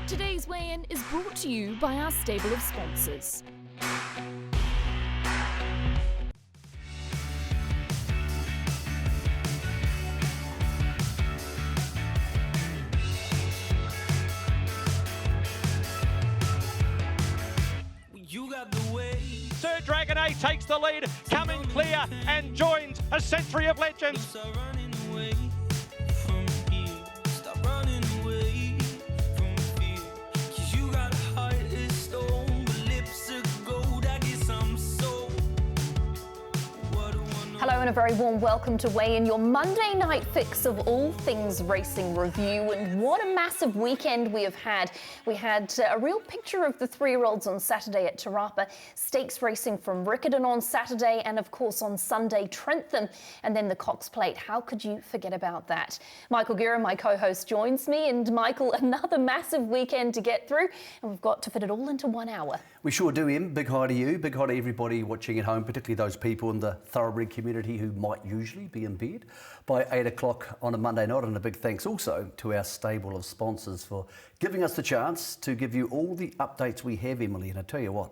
Today's weigh-in is brought to you by our stable of sponsors. Sir Dragon A takes the lead, coming clear and joins a century of legends. Hello and a very warm welcome to Weigh In, your Monday night fix of all things racing review. And what a massive weekend we have had. We had a real picture of the three-year-olds on Saturday at Te Rapa, stakes racing from Riccarton on Saturday, and of course on Sunday, Trentham, and then the Cox Plate. How could you forget about that? Michael Guerra, my co-host, joins me, and Michael, another massive weekend to get through, and we've got to fit it all into 1 hour. We sure do, Em. Big hi to you, big hi to everybody watching at home, particularly those people in the thoroughbred community who might usually be in bed by 8 o'clock on a Monday night. And a big thanks also to our stable of sponsors for giving us the chance to give you all the updates we have, Emily. And I tell you what,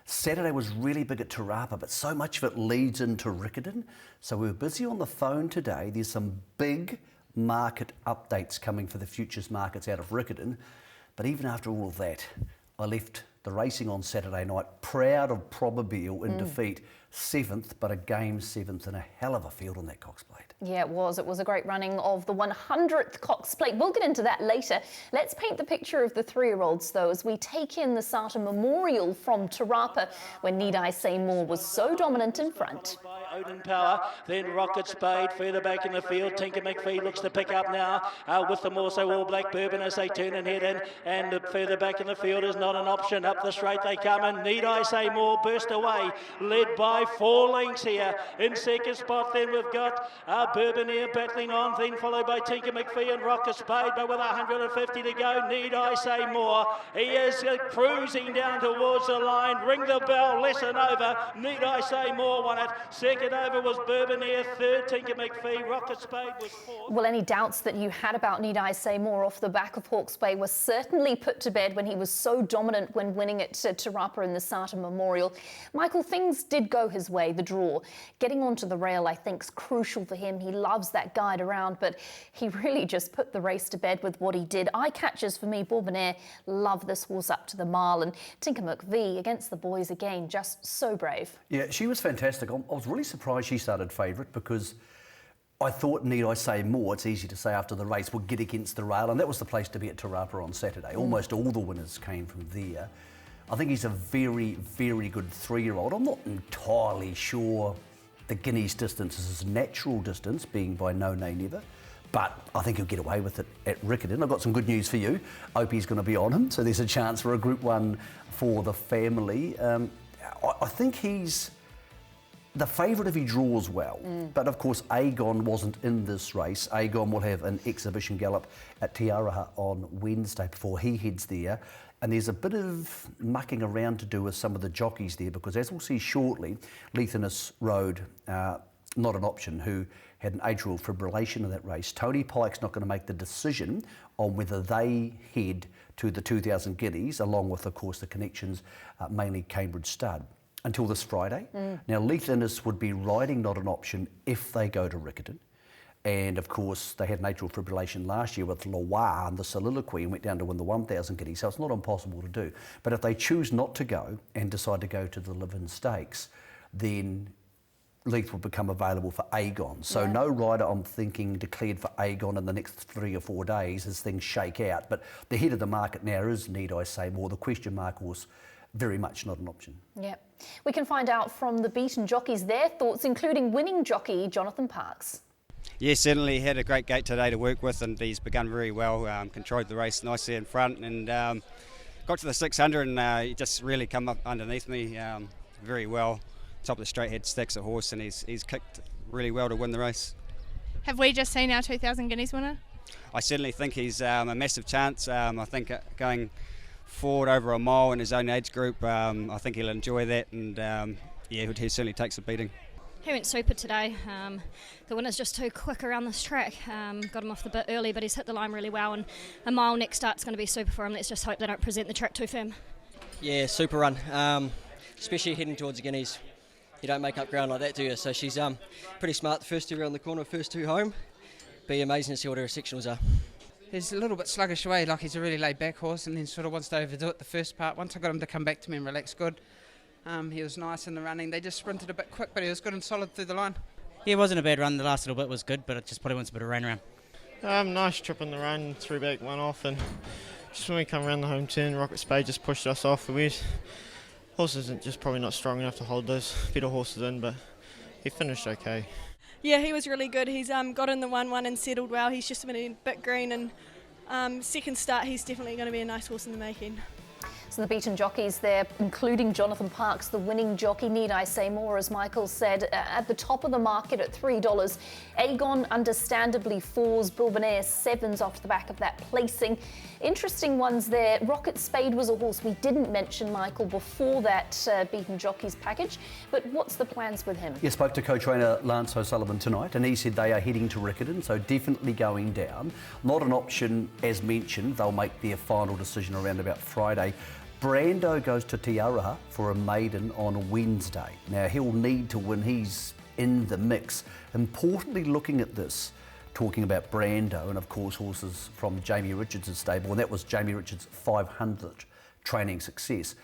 Saturday was really big at Te Rapa, but so much of it leads into Riccarton. So we were busy on the phone today. There's some big market updates coming for the futures markets out of Riccarton. But even after all of that, I left the racing on Saturday night proud of Probabeel in defeat, 7th, but a game 7th, and a hell of a field on that Cox Plate. Yeah, it was. It was a great running of the 100th Cox Plate. We'll get into that later. Let's paint the picture of the three-year-olds, though, as we take in the Sata Memorial from Te Rapa, when Need I Say More was so dominant in front. Odin Power, then Rocket Spade further back in the field. Tinker McPhee looks to pick up now with them also All Black Bourbon as they turn and head in, and further back in the field is not an option. Up the straight they come, and Need I Say More burst away, led by 4 lengths here. In second spot then we've got Bourbon here battling on, then followed by Tinker McPhee and Rocket Spade, but with 150 to go, Need I Say More. He is cruising down towards the line. Ring the bell, lesson over. Need I Say More won it. Second over was Bourbon here, third Tinker McPhee, Rocket Spade was fourth. Well, any doubts that you had about Need I Say More off the back of Hawke's Bay were certainly put to bed when he was so dominant when winning at Te Rapa in the Sata Memorial. Michael, things did go his way, the draw. Getting onto the rail, I think, is crucial for him. He loves that guide around, but he really just put the race to bed with what he did. Eye catchers for me, Bourbonnais, love this horse up to the mile, and Tinker McVie against the boys again, just so brave. Yeah, she was fantastic. I was really surprised she started favourite because I thought, Need I Say More, it's easy to say after the race, would get against the rail, and that was the place to be at Te Rapa on Saturday. Almost all the winners came from there. I think he's a very, very good three-year-old. I'm not entirely sure the Guineas distance is his natural distance, being by no nay never, but I think he'll get away with it at Riccarton. I've got some good news for you. Opie's going to be on him, so there's a chance for a Group 1 for the family. I think he's the favourite if he draws well, but of course Aegon wasn't in this race. Aegon will have an exhibition gallop at Te Araha on Wednesday before he heads there. And there's a bit of mucking around to do with some of the jockeys there because, as we'll see shortly, Lethinus rode Not an Option, who had an atrial fibrillation in that race. Tony Pike's not going to make the decision on whether they head to the 2000 Guineas, along with, of course, the connections, mainly Cambridge Stud, until this Friday. Now, Lethinus would be riding Not an Option if they go to Riccarton. And of course, they had an atrial fibrillation last year with Loire and the Soliloquy and went down to win the 1000 Guineas, so it's not impossible to do. But if they choose not to go and decide to go to the Live-In Stakes, then Leith will become available for Aegon. So no rider, I'm thinking, declared for Aegon in the next 3 or 4 days as things shake out. But the head of the market now is Need I Say More. The question mark was very much Not an Option. Yeah. We can find out from the beaten jockeys their thoughts, including winning jockey Jonathan Parks. Yeah, certainly had a great gate today to work with, and he's begun very well, controlled the race nicely in front, and got to the 600 and he just really come up underneath me very well. Top of the straight, had stacks of horse, and he's kicked really well to win the race. Have we just seen our 2000 Guineas winner? I certainly think he's a massive chance. I think going forward over a mile in his own age group, I think he'll enjoy that, and he certainly takes a beating. He went super today. The winner's just too quick around this track. Got him off the bit early, but he's hit the line really well, and a mile next start's going to be super for him. Let's just hope they don't present the track too firm. Yeah, super run, especially heading towards the Guineas. You don't make up ground like that, do you? So she's pretty smart. The first two around the corner, first two home. Be amazing to see what her sectionals are. He's a little bit sluggish away, like he's a really laid-back horse, and then sort of wants to overdo it the first part. Once I got him to come back to me and relax good, he was nice in the running. They just sprinted a bit quick, but he was good and solid through the line. Yeah, it wasn't a bad run. The last little bit was good, but it just probably wants a bit of rain around. Nice trip on the run, threw back one off, and just when we come around the home turn, Rocket Spade just pushed us off. The horse isn't just probably not strong enough to hold those better horses in, but he finished okay. Yeah, he was really good. He's got in the 1-1 and settled well. He's just been a bit green, and second start he's definitely going to be a nice horse in the making. So the beaten jockeys there, including Jonathan Parkes, the winning jockey, need I say more, as Michael said, at the top of the market at $3. Aegon understandably 4s, Bourbonnais 7s off the back of that placing. Interesting ones there. Rocket Spade was a horse we didn't mention, Michael, before that beaten jockeys package, but what's the plans with him? Yeah, spoke to co-trainer Lance O'Sullivan tonight, and he said they are heading to Riccarton, so definitely going down. Not an option, as mentioned. They'll make their final decision around about Friday. Brando goes to Te Araha for a maiden on Wednesday. Now, he'll need to win. He's in the mix. Importantly, looking at this, talking about Brando, and of course horses from Jamie Richards' stable, and that was Jamie Richards' 500th training success.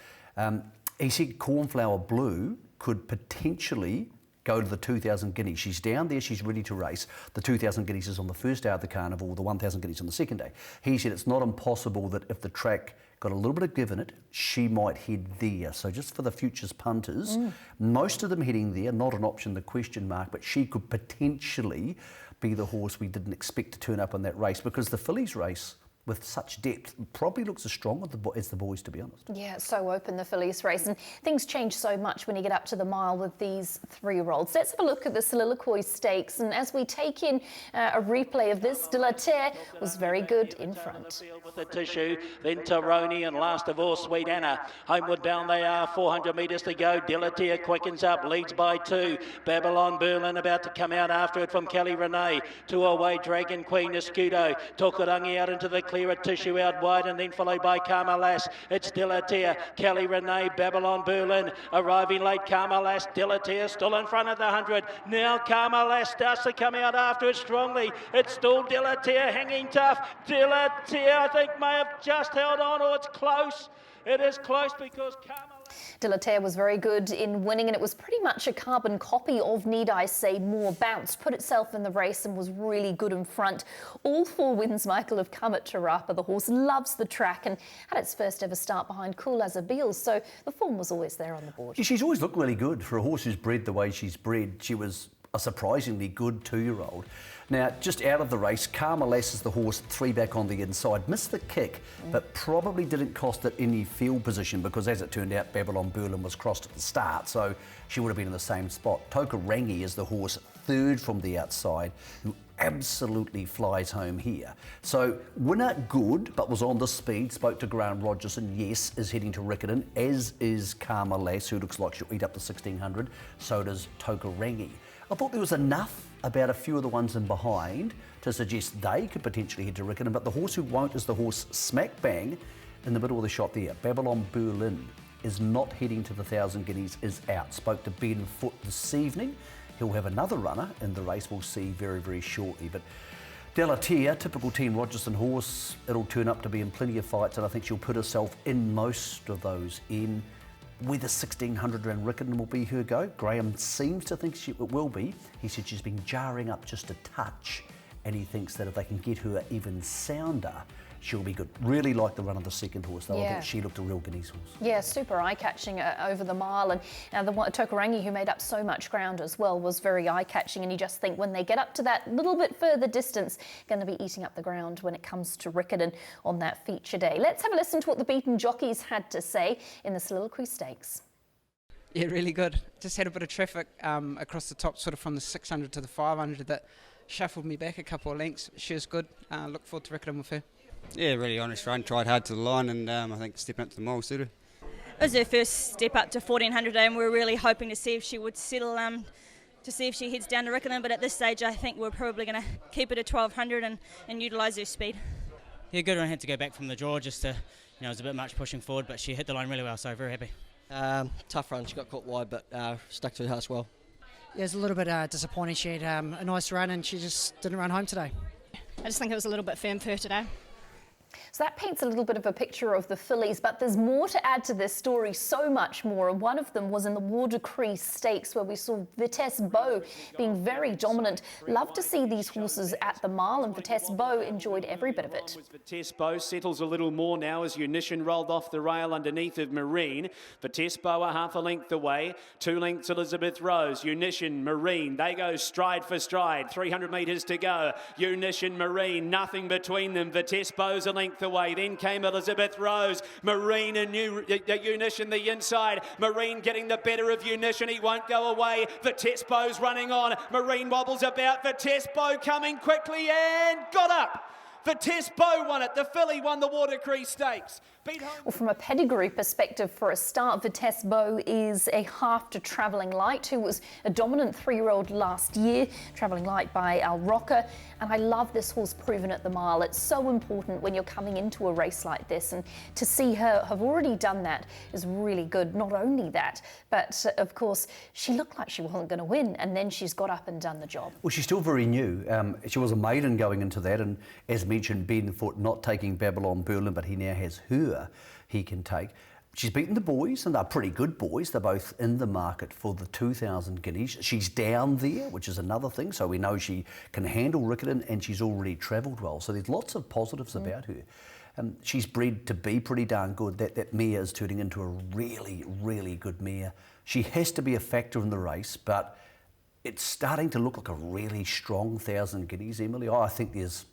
He said Cornflower Blue could potentially go to the 2,000 guineas. She's down there, she's ready to race. The 2,000 guineas is on the first day of the carnival, the 1,000 guineas on the second day. He said it's not impossible that if the track got a little bit of give in it, she might head there. So just for the futures punters, most of them heading there, not an option, the question mark, but she could potentially be the horse we didn't expect to turn up in that race, because the fillies race with such depth probably looks as strong as the boys, to be honest. Yeah, it's so open, the fillies race, and things change so much when you get up to the mile with these 3-year-olds. Let's have a look at the Soliloquy Stakes, and as we take in a replay of this, De La Terre was very good in front. With the tissue, then Taroni, and last of all Sweet Anna. Homeward bound they are, 400 metres to go. De La Terre quickens up, leads by 2. Babylon Berlin about to come out after it from Kelly Renee. 2 away, Dragon Queen, Escudo. Tokarangi out into the clearer, tissue out wide, and then followed by Carmelas. It's De La Terre, Kelly Renee, Babylon Berlin. Arriving late, Carmelas, De La Terre still in front of the 100. Now Carmelas starts to come out after it strongly. It's still De La Terre hanging tough. De La Terre, I think, may have just held on, or it's close. It is close because Carmelas... De La Terre was very good in winning, and it was pretty much a carbon copy of Need I Say More. Bounced, put itself in the race, and was really good in front. All 4 wins, Michael, have come at Te Rapa. The horse loves the track and had its first ever start behind Cool as a Beal, so the form was always there on the board. She's always looked really good for a horse who's bred the way she's bred. She was a surprisingly good 2-year-old. Now, just out of the race, Carmelas is the horse 3 back on the inside. Missed the kick, but probably didn't cost it any field position, because as it turned out, Babylon Berlin was crossed at the start, so she would have been in the same spot. Tokarangi is the horse 3rd from the outside, who absolutely flies home here. So winner good, but was on the speed. Spoke to Graham Rogerson, yes, is heading to Riccarton, as is Carmelas, who looks like she'll eat up the 1,600. So does Tokarangi. I thought there was enough about a few of the ones in behind to suggest they could potentially head to Riccarton, but the horse who won't is the horse smack bang in the middle of the shot there. Babylon Berlin is not heading to the 1,000 guineas, is out. Spoke to Ben Foote this evening. He'll have another runner in the race, we'll see very, very shortly. But De La Terre, typical Team Rogerson horse, it'll turn up to be in plenty of fights, and I think she'll put herself in most of those in. Whether 1,600 around Riccarton will be her go, Graham seems to think it will be. He said she's been jarring up just a touch, and he thinks that if they can get her even sounder, she'll be good. Really like the run of the second horse, though. I thought she looked a real Guineas horse. Yeah, super eye-catching over the mile. And the Tokarangi, who made up so much ground as well, was very eye-catching. And you just think when they get up to that little bit further distance, going to be eating up the ground when it comes to Riccarton on that feature day. Let's have a listen to what the beaten jockeys had to say in the Soliloquy Stakes. Yeah, really good. Just had a bit of traffic across the top, sort of from the 600 to the 500, that shuffled me back a couple of lengths. She was good. Look forward to Riccarton with her. Yeah, really honest run. Tried hard to the line, and I think stepping up to the mile suited. It was her first step up to 1,400, and we were really hoping to see if she would settle to see if she heads down to Riccarton, but at this stage I think we're probably going to keep it at 1200 and utilise her speed. Yeah, good run. Had to go back from the draw just to, it was a bit much pushing forward, but she hit the line really well, so very happy. Tough run, she got caught wide, but stuck to her house well. Yeah, it's a little bit disappointing. She had a nice run and she just didn't run home today. I just think it was a little bit firm for her today. So that paints a little bit of a picture of the fillies, but there's more to add to this story, so much more. And one of them was in the Watercree Stakes, where we saw Vitesse Beau being very dominant. Love to see these horses at the mile, and Vitesse Beau enjoyed every bit of it. Vitesse Beau settles a little more now as Unition rolled off the rail underneath of Marine. Vitesse Beau a half a length away. 2 lengths Elizabeth Rose. Unition, Marine, they go stride for stride. 300 metres to go. Unition, Marine, nothing between them. Vitesse Beau's a length away. Then came Elizabeth Rose. Marine and Unition the inside. Marine getting the better of Unition. He won't go away. Vitesse Beau's running on. Marine wobbles about. Vitesse Beau coming quickly and got up. Vitesse Beau won it. The filly won the Watercree Stakes. Well, from a pedigree perspective, for a start, Vitesse Beau is a half to Travelling Light, who was a dominant 3-year-old last year. Travelling Light by Al Rocker. And I love this horse proven at the mile. It's so important when you're coming into a race like this. And to see her have already done that is really good. Not only that, but of course, she looked like she wasn't going to win. And then she's got up and done the job. Well, she's still very new. She was a maiden going into that. And as mentioned, Ben Foot not taking Babylon Berlin, but he now has her he can take. She's beaten the boys, and they're pretty good boys. They're both in the market for the 2,000 guineas. She's down there, which is another thing, so we know she can handle Riccarton, and she's already travelled well. So there's lots of positives about her. She's bred to be pretty darn good. That mare is turning into a really, really good mare. She has to be a factor in the race, but it's starting to look like a really strong 1,000 guineas, Emily. I think there's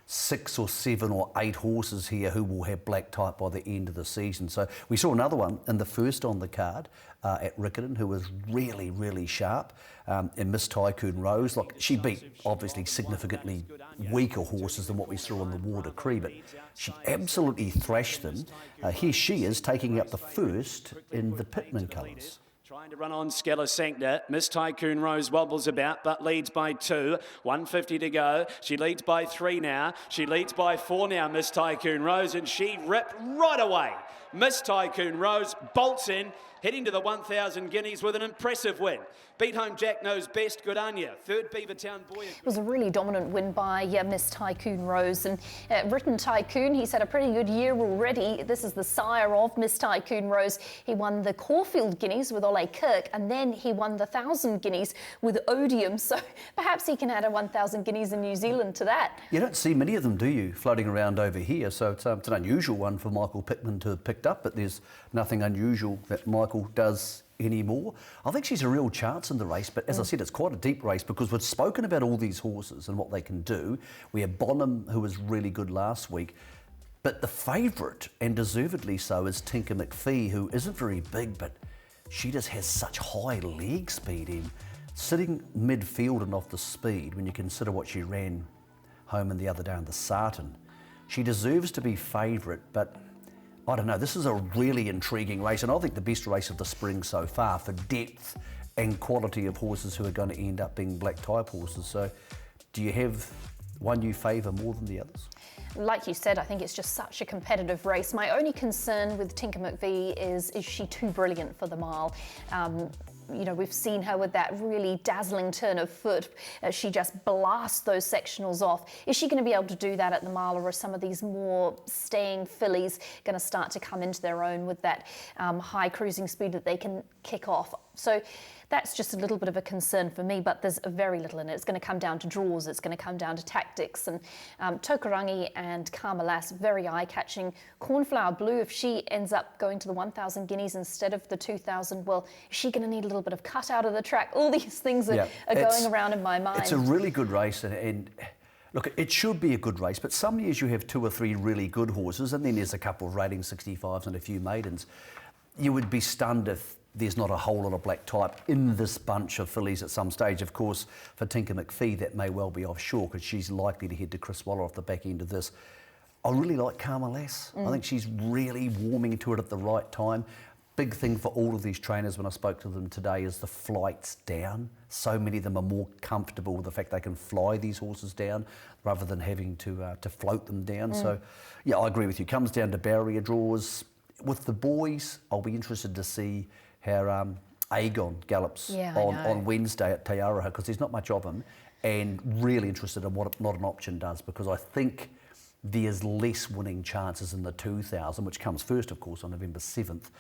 6 or 7 or 8 horses here who will have black type by the end of the season. So we saw another one in the first on the card at Riccarton who was really, really sharp, and Miss Tycoon Rose. Look, she beat obviously significantly weaker horses than what we saw on the Watercree, but she absolutely thrashed them. Here she is taking up the first in the Pittman colours. Trying to run on Scala Sancta. Miss Tycoon Rose wobbles about, but leads by 2. 150 to go. She leads by 3 now. She leads by 4 now, Miss Tycoon Rose, and she ripped right away. Miss Tycoon Rose bolts in, heading to the 1,000 guineas with an impressive win. Beat home Jack Knows Best, good on you. Third Beavertown Boy. It was a really dominant win by Miss Tycoon Rose. And Written Tycoon, he's had a pretty good year already. This is the sire of Miss Tycoon Rose. He won the Caulfield Guineas with Ole Kirk, and then he won the 1,000 guineas with Odium. So perhaps he can add a 1,000 guineas in New Zealand to that. You don't see many of them, do you, floating around over here? So it's an unusual one for Michael Pittman to have picked up, but there's nothing unusual that Michael does anymore. I think she's a real chance in the race, but as I said, it's quite a deep race because we've spoken about all these horses and what they can do. We have Bonham, who was really good last week, but the favourite, and deservedly so, is Tinker McPhee, who isn't very big, but she just has such high leg speed in. Sitting midfield and off the speed, when you consider what she ran home in the other day on the Sarton, she deserves to be favourite, but I don't know, this is a really intriguing race, and I think the best race of the spring so far for depth and quality of horses who are going to end up being black type horses. So do you have one you favour more than the others? Like you said, I think it's just such a competitive race. My only concern with Tinker McPhee is she too brilliant for the mile? You know, we've seen her with that really dazzling turn of foot. She just blasts those sectionals off. Is she going to be able to do that at the mile, or are some of these more staying fillies going to start to come into their own with that high cruising speed that they can kick off? So that's just a little bit of a concern for me, but there's very little in it. It's going to come down to draws, it's going to come down to tactics, and Tokarangi and Carmelas, very eye-catching. Cornflower Blue, if she ends up going to the 1,000 guineas instead of the 2,000, well, is she going to need a little bit of cut out of the track? All these things are going around in my mind. It's a really good race, and look, it should be a good race, but some years you have 2 or 3 really good horses, and then there's a couple of rating 65s and a few maidens. You would be stunned if there's not a whole lot of black type in this bunch of fillies at some stage. Of course, for Tinker McPhee, that may well be offshore because she's likely to head to Chris Waller off the back end of this. I really like Carmelas. I think she's really warming to it at the right time. big thing for all of these trainers when I spoke to them today is the flights down. So many of them are more comfortable with the fact they can fly these horses down rather than having to float them down. So, yeah, I agree with you. Comes down to barrier draws. With the boys, I'll be interested to see how Aegon gallops on Wednesday at Te Araha, because there's not much of him, and really interested in what Not an Option does, because I think there's less winning chances in the 2,000, which comes first, of course, on November 7th,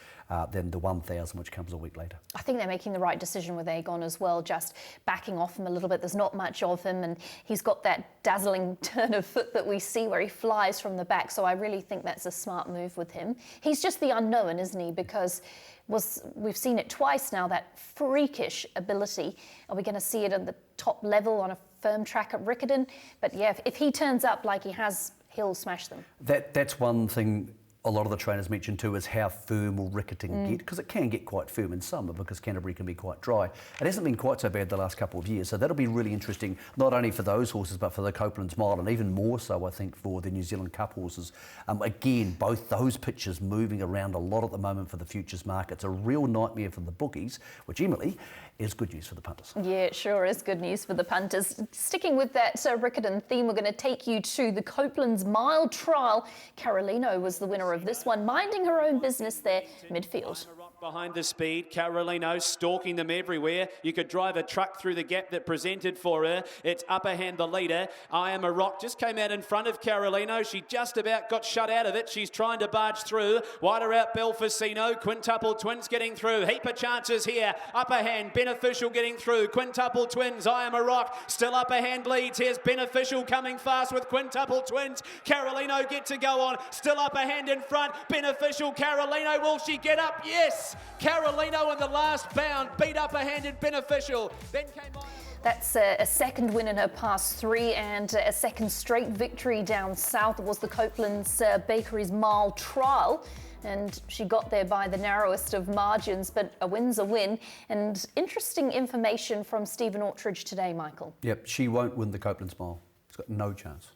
than the 1,000, which comes a week later. I think they're making the right decision with Aegon as well, just backing off him a little bit. There's not much of him, and he's got that dazzling turn of foot that we see where he flies from the back, so I really think that's a smart move with him. He's just the unknown, isn't he? Because we've seen it twice now, that freakish ability. Are we going to see it at the top level on a firm track at Riccarton? But yeah, if he turns up like he has, he'll smash them. That's one thing a lot of the trainers mention too, is how firm will Riccarton get, because it can get quite firm in summer because Canterbury can be quite dry. It hasn't been quite so bad the last couple of years, so that'll be really interesting, not only for those horses but for the Copeland's Mile, and even more so I think for the New Zealand Cup horses. Again, both those pitches moving around a lot at the moment for the futures market. It's a real nightmare for the bookies, which, Emily, is good news for the punters. Yeah, it sure is good news for the punters. Sticking with that Riccarton theme, we're going to take you to the Copeland's Mile trial. Carolino was the winner of this one, minding her own business there, midfield. Behind the speed, Carolino stalking them everywhere. You could drive a truck through the gap that presented for her. It's Upper Hand, the leader. I Am a Rock just came out in front of Carolino. She just about got shut out of it. She's trying to barge through. Wider out Belfacino. Quintuple Twins getting through. Heap of chances here. Upper Hand, Beneficial getting through. Quintuple Twins, I Am a Rock. Still Upper Hand leads. Here's Beneficial coming fast with Quintuple Twins. Carolino get to go on. Still Upper Hand in front. Beneficial, Carolino. Will she get up? Yes. Carolino in the last bound beat Upper Hand and Beneficial. Then came on. That's a second win in her past three and a second straight victory down south. It was the Copeland's Bakeries Mile trial, and she got there by the narrowest of margins, but a win's a win. And interesting information from Stephen Ortridge today, Michael. Yep, she won't win the Copeland's Mile. She's got no chance.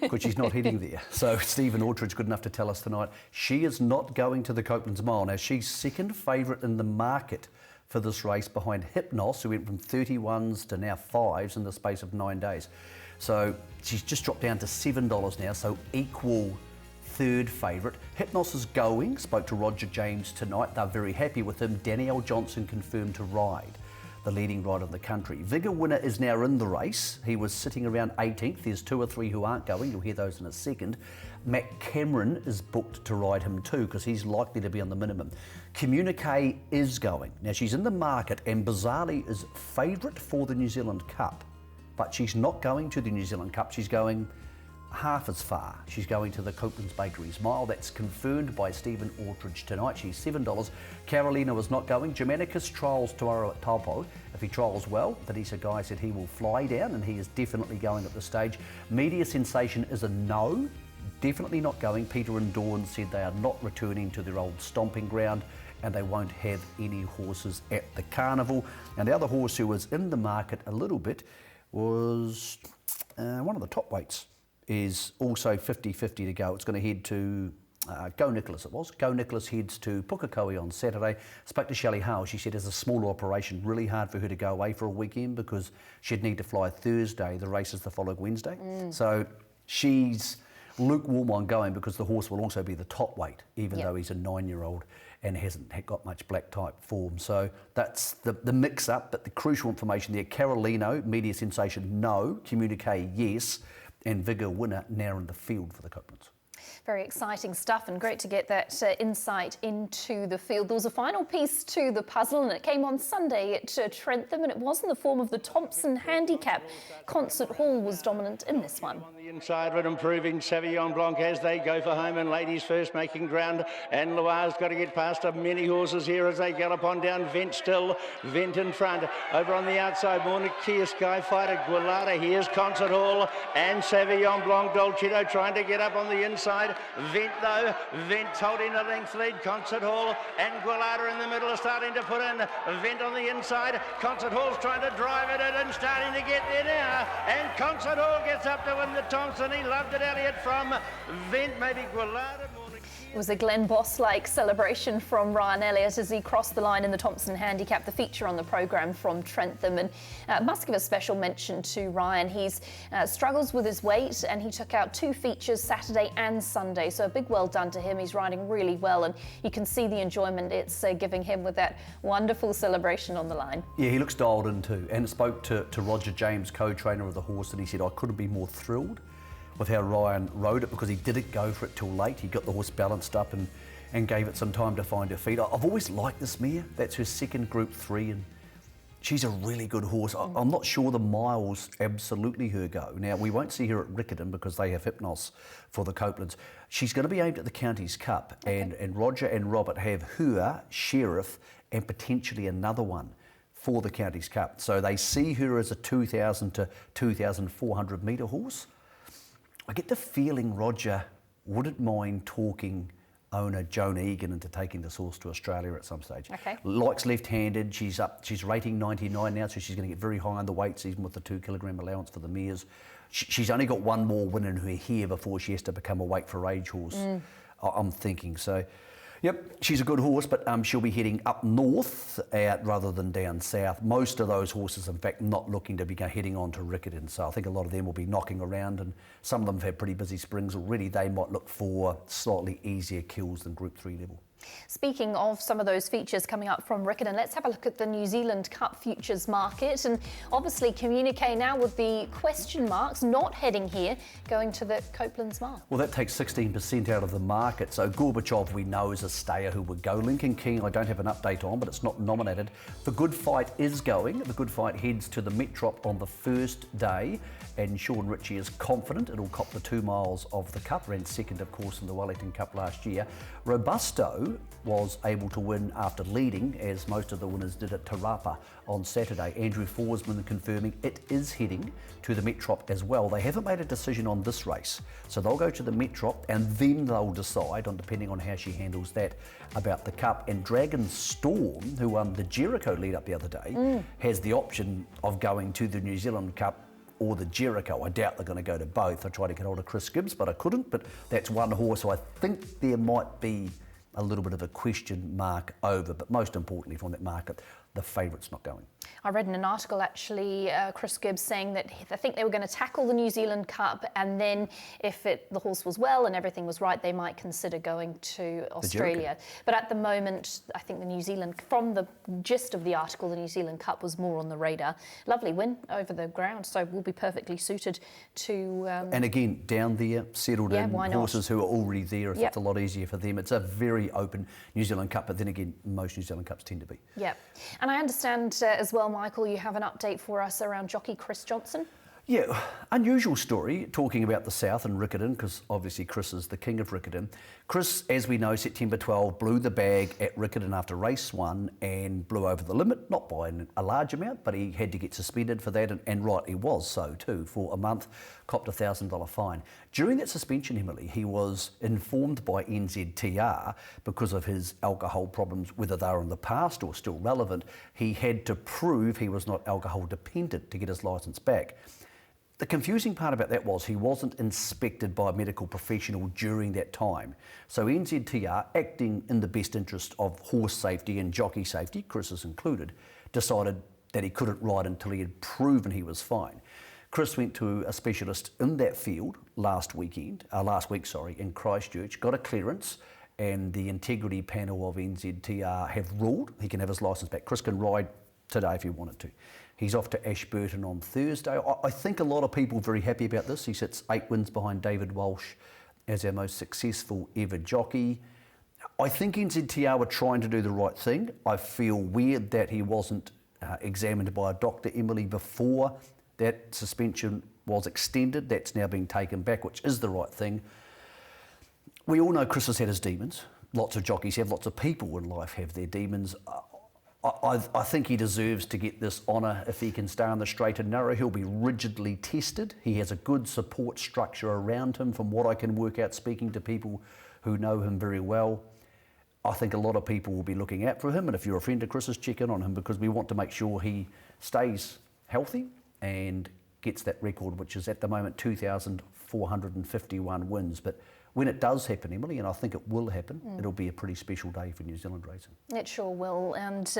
Because she's not heading there. So Stephen Ortridge good enough to tell us tonight she is not going to the Copeland's Mile. Now, she's second favourite in the market for this race behind Hypnos, who went from 31s to now 5s in the space of 9 days. So she's just dropped down to $7 now, so equal third favourite. Hypnos is going, spoke to Roger James tonight. They're very happy with him. Danielle Johnson confirmed to ride, the leading rider of the country. Vigor Winner is now in the race. He was sitting around 18th. There's 2 or 3 who aren't going. You'll hear those in a second. Matt Cameron is booked to ride him too, because he's likely to be on the minimum. Communique is going. Now, she's in the market, and bizarrely is favourite for the New Zealand Cup, but she's not going to the New Zealand Cup. She's going half as far. She's going to the Copeland's Bakeries Mile. That's confirmed by Stephen Ortridge tonight. She's $7. Carolina is not going. Germanicus trials tomorrow at Taupo. If he trials well, Vanessa Guy said he will fly down, and he is definitely going at this stage. Media Sensation is a no. Definitely not going. Peter and Dawn said they are not returning to their old stomping ground, and they won't have any horses at the carnival. And the other horse who was in the market a little bit was one of the top weights. Is also 50-50 to go. It's going to head to Go Nicholas, it was. Go Nicholas heads to Pukekohe on Saturday. Spoke to Shelley Howe. She said it's a smaller operation, really hard for her to go away for a weekend because she'd need to fly Thursday. The race is the following Wednesday. So she's lukewarm on going because the horse will also be the top weight, even though he's a 9-year-old and hasn't got much black type form. So that's the mix-up, but the crucial information there. Carolino, Media Sensation, no. Communique, yes. And Vigor Winner now in the field for the Copelands. Very exciting stuff, and great to get that insight into the field. There was a final piece to the puzzle, and it came on Sunday at Trentham, and it was in the form of the Thompson Handicap. Concert Hall was dominant in this one. On the inside of it, improving Savillon Blanc as they go for home, and ladies first making ground, and Loire's got to get past many horses here as they gallop on down. Vent still, Vent in front. Over on the outside, Mornikia, Skyfighter, Guilata. Here's Concert Hall and Savillon Blanc. Dolcetto trying to get up on the inside. Vent though, Vent's holding the length lead. Concert Hall and Guilata in the middle are starting to put in. Vent on the inside. Concert Hall's trying to drive it in and starting to get there now. And Concert Hall gets up to win the Thompson. He loved it, Elliot, from Vent, maybe Guilata. It was a Glenn Boss-like celebration from Ryan Elliott as he crossed the line in the Thompson Handicap, the feature on the programme from Trentham. And must give a special mention to Ryan. He's struggles with his weight and he took out 2 features Saturday and Sunday. So a big well done to him. He's riding really well and you can see the enjoyment it's giving him with that wonderful celebration on the line. Yeah, he looks dialed in too. And spoke to Roger James, co-trainer of the horse, and he said, I couldn't be more thrilled with how Ryan rode it because he didn't go for it till late. He got the horse balanced up and gave it some time to find her feet. I've always liked this mare. That's her second Group 3 and she's a really good horse. I'm not sure the mile's absolutely her go. Now, we won't see her at Riccarton because they have Hypnos for the Copelands. She's going to be aimed at the Counties Cup and Roger and Robert have her, Sheriff and potentially another one for the Counties Cup. So they see her as a 2,000 to 2,400 metre horse. I get the feeling Roger wouldn't mind talking owner Joan Egan into taking this horse to Australia at some stage. Okay. Likes left-handed. She's rating 99 now, so she's going to get very high on the weights, even with the 2 kilogram allowance for the mares. She's only got one more win in her hair before she has to become a weight for age horse. I'm thinking so. Yep, she's a good horse, but she'll be heading up north rather than down south. Most of those horses, in fact, not looking to be heading on to Riccarton. So I think a lot of them will be knocking around, and some of them have had pretty busy springs already. They might look for slightly easier kills than Group 3 level. Speaking of some of those features coming up from Riccarton, let's have a look at the New Zealand Cup futures market. And obviously Communique now with the question marks, not heading here, going to the Copeland's Mile. Well, that takes 16% out of the market. So Gorbachev, we know, is a stayer who would go. Lincoln King, I don't have an update on, but it's not nominated. The Good Fight is going. The Good Fight heads to the Metrop on the first day. And Sean Ritchie is confident it'll cop the 2 miles of the Cup. Ran second, of course, in the Wellington Cup last year. Robusto was able to win after leading, as most of the winners did at Te Rapa on Saturday. Andrew Forsman confirming it is heading to the Metrop as well. They haven't made a decision on this race, so they'll go to the Metrop and then they'll decide, depending on how she handles that, about the Cup. And Dragon Storm, who won the Jericho lead up the other day, has the option of going to the New Zealand Cup or the Jericho. I doubt they're going to go to both. I tried to get hold of Chris Gibbs, but I couldn't. But that's one horse, so I think there might be a little bit of a question mark over, but most importantly from that market, the favourite's not going. I read in an article actually, Chris Gibbs saying that I think they were going to tackle the New Zealand Cup, and then if the horse was well and everything was right, they might consider going to Australia. But at the moment, I think the New Zealand, from the gist of the article, the New Zealand Cup was more on the radar. Lovely win over the ground, so we'll be perfectly suited to... and again, down there, settled in, horses who are already there, if it's a lot easier for them. It's a very open New Zealand Cup, but then again, most New Zealand Cups tend to be. Yeah. And I understand as well, Michael, you have an update for us around jockey Chris Johnson. Yeah, unusual story, talking about the South and Riccarton, because obviously Chris is the king of Riccarton. Chris, as we know, September 12, blew the bag at Riccarton after race 1 and blew over the limit, not by a large amount, but he had to get suspended for that, and right, he was so too, for a month, copped a $1,000 fine. During that suspension, Emily, he was informed by NZTR, because of his alcohol problems, whether they were in the past or still relevant, he had to prove he was not alcohol dependent to get his licence back. The confusing part about that was he wasn't inspected by a medical professional during that time. So NZTR, acting in the best interest of horse safety and jockey safety, Chris is included, decided that he couldn't ride until he had proven he was fine. Chris went to a specialist in that field last week, in Christchurch, got a clearance, and the integrity panel of NZTR have ruled he can have his licence back. Chris can ride today if he wanted to. He's off to Ashburton on Thursday. I think a lot of people are very happy about this. He sits 8 wins behind David Walsh as our most successful ever jockey. I think NZTR were trying to do the right thing. I feel weird that he wasn't examined by a doctor, Emily, before that suspension was extended. That's now being taken back, which is the right thing. We all know Chris has had his demons. Lots of jockeys have, lots of people in life have their demons. I think he deserves to get this honour if he can stay on the straight and narrow. He'll be rigidly tested. He has a good support structure around him, from what I can work out speaking to people who know him very well. I think a lot of people will be looking out for him, and if you're a friend of Chris's, check in on him, because we want to make sure he stays healthy and gets that record, which is at the moment 2,451 wins. But when it does happen, Emily, and I think it will happen, it'll be a pretty special day for New Zealand racing. It sure will. And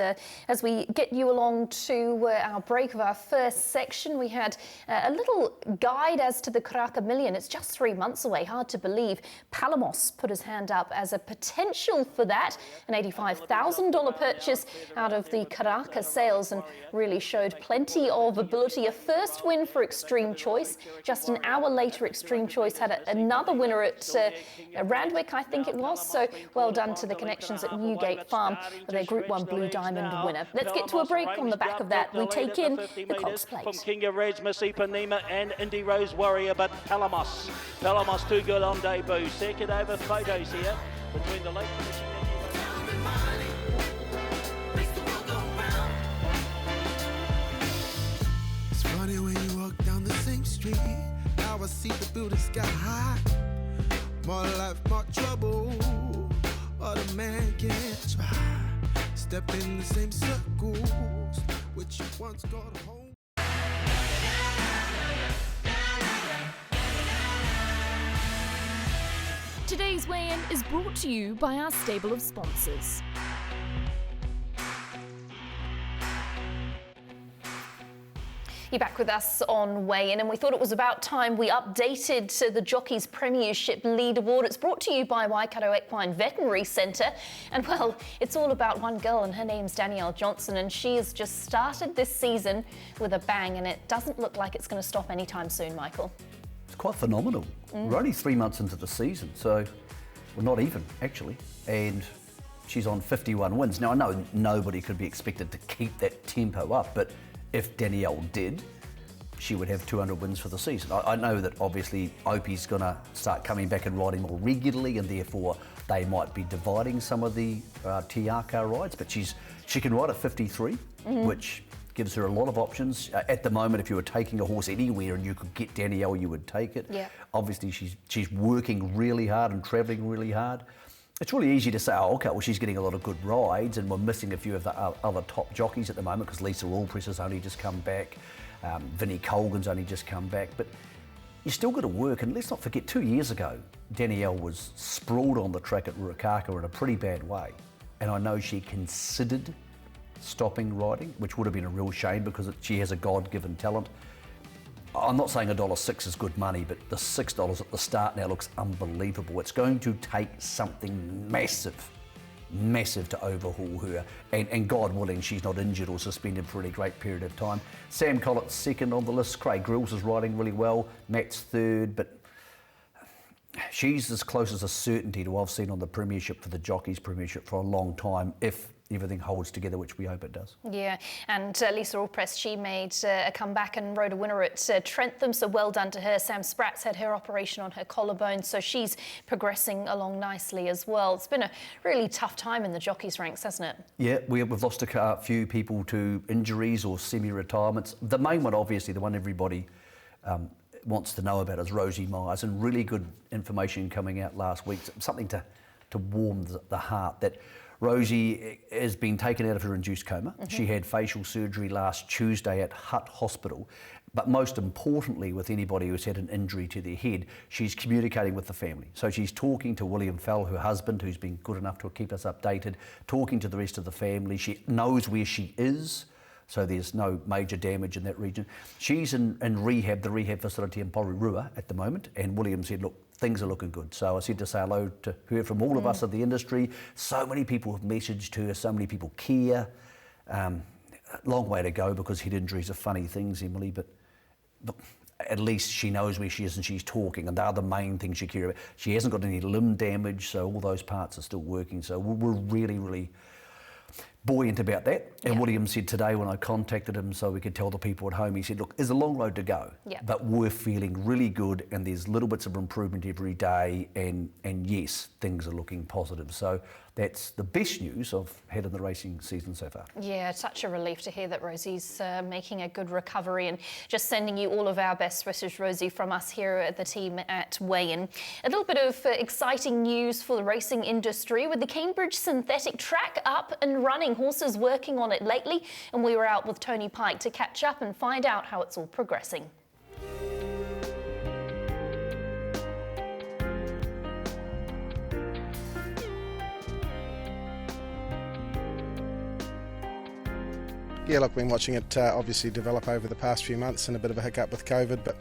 as we get you along to our break of our first section, we had a little guide as to the Karaka Million. It's just 3 months away. Hard to believe. Palamos put his hand up as a potential for that, an $85,000 purchase out of the Karaka sales, and really showed plenty of ability. A first win for Extreme Choice. Just an hour later, Extreme Choice had another winner at Randwick, I think it was. So well done to the connections at Newgate Farm with their Group 1 Blue Diamond winner. Let's get to a break. On the back of that, we take in the Cox Plate. From Kinga Reds, Masipa Nima and Indy Rose Warrior, but Palamos too good on debut. Second over photos here between the late finishing. It's funny when you walk down the same street. Now I see the building sky high. More life, more trouble. But a man can't try. Step in the same circles which you once got home. Today's weigh-in is brought to you by our stable of sponsors. You're back with us on Weigh-In, and we thought it was about time we updated the Jockeys Premiership Leaderboard. It's brought to you by Waikato Equine Veterinary Centre, and well, it's all about one girl, and her name's Danielle Johnson, and she has just started this season with a bang, and it doesn't look like it's going to stop anytime soon, Michael. It's quite phenomenal. We're only 3 months into the season, so we're not even, actually, and she's on 51 wins. Now, I know nobody could be expected to keep that tempo up, but if Danielle did, she would have 200 wins for the season. I know that obviously Opie's going to start coming back and riding more regularly, and therefore they might be dividing some of the Tiaka rides, but she can ride at 53, which gives her a lot of options. At the moment, if you were taking a horse anywhere and you could get Danielle, you would take it. Yeah. Obviously, she's working really hard and travelling really hard. It's really easy to say, oh, okay, well, she's getting a lot of good rides, and we're missing a few of the other top jockeys at the moment because Lisa Allpress has only just come back, Vinnie Colgan's only just come back, but you still got to work. And let's not forget, 2 years ago, Danielle was sprawled on the track at Ruakaka in a pretty bad way, and I know she considered stopping riding, which would have been a real shame because she has a God-given talent. I'm not saying $1.06 is good money, but the $6 at the start now looks unbelievable. It's going to take something massive to overhaul her, and God willing, she's not injured or suspended for any great period of time. Sam Collett's second on the list. Craig Grills is riding really well. Matt's third, but she's as close as a certainty to what I've seen on the Premiership for the Jockeys Premiership for a long time, if everything holds together, which we hope it does. Yeah, and Lisa Allpress, she made a comeback and rode a winner at Trentham, so well done to her. Sam Spratt's had her operation on her collarbone, so she's progressing along nicely as well. It's been a really tough time in the jockeys' ranks, hasn't it? Yeah, we've lost a few people to injuries or semi-retirements. The main one, obviously, the one everybody wants to know about is Rosie Myers, and really good information coming out last week, something to warm the heart, that Rosie has been taken out of her induced coma. She had facial surgery last Tuesday at Hutt Hospital. But most importantly, with anybody who's had an injury to their head, she's communicating with the family. So she's talking to William Fell, her husband, who's been good enough to keep us updated, talking to the rest of the family. She knows where she is, so there's no major damage in that region. She's in rehab, the rehab facility in Porirua at the moment, and William said, look, things are looking good. So I said to say hello to her from all of us in the industry. So many people have messaged her, so many people care. Long way to go because head injuries are funny things, Emily, but at least she knows where she is and she's talking, and they're the main things you care about. She hasn't got any limb damage, so all those parts are still working. So we're really, really buoyant about that. And William said today when I contacted him so we could tell the people at home, he said, look, there's a long road to go, but we're feeling really good and there's little bits of improvement every day, and yes, things are looking positive. So that's the best news I've had in the racing season so far. Yeah, such a relief to hear that Rosie's making a good recovery, and just sending you all of our best wishes, Rosie, from us here at the team at Weigh-In. A little bit of exciting news for the racing industry with the Cambridge synthetic track up and running. Horses working on it lately, and we were out with Tony Pike to catch up and find out how it's all progressing. Yeah, look, been watching it obviously develop over the past few months and a bit of a hiccup with COVID, but